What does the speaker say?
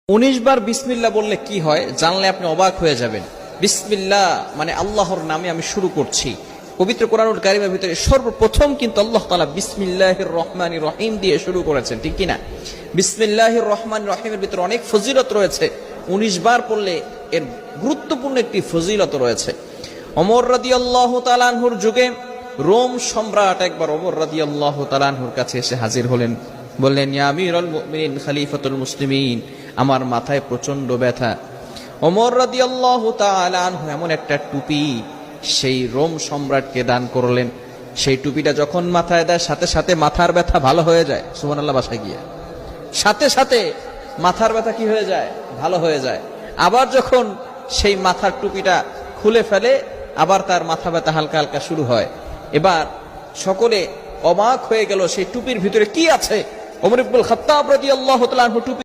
19 বার বিসমিল্লাহ বললে কি হয় জানলে আপনি অবাক হয়ে যাবেন। বিসমিল্লাহ মানে আল্লাহর নামে আমি শুরু করছি। পবিত্র কোরআনুল কারীমের ভিতরে সর্বপ্রথম কিন্তু আল্লাহ তাআলা বিসমিল্লাহির রহমানির রহিম দিয়ে শুরু করেছেন, ঠিক কি না? বিসমিল্লাহির রহমানির রহিমের ভিতরে অনেক ফজিলত রয়েছে। 19 বার পড়লে এর গুরুত্বপূর্ণ একটি ফজিলত রয়েছে। ওমর রাদিয়াল্লাহু তাআলা আনহুর যুগে রোম সম্রাট একবার ওমর রাদিয়াল্লাহু তাআলা আনহুর কাছে এসে হাজির হলেন। বললেন, ইয়া আমিরুল মুমিনিন খলিফাতুল মুসলিমিন, আমার মাথায় প্রচন্ড ব্যথা। ওমর রাদিয়াল্লাহু তাআলা আনহু এমন একটা টুপি সেই রোম সম্রাটকে দান করলেন। সেই টুপিটা যখন মাথায় দেয় সাথে সাথে মাথার ব্যথা ভালো হয়ে যায়। সুবহানাল্লাহ, বাসায় গিয়ে সাথে সাথে মাথার ব্যথা কি হয়ে যায়? ভালো হয়ে যায়। আবার যখন সেই মাথার টুপিটা খুলে ফেলে আবার তার মাথা ব্যথা হালকা হালকা শুরু হয়। এবার সকলে অবাক হয়ে গেল সেই টুপির ভিতরে কি আছে। ওমর ইবনুল খাত্তাব রাদিয়াল্লাহু তাআলা আনহু টুপি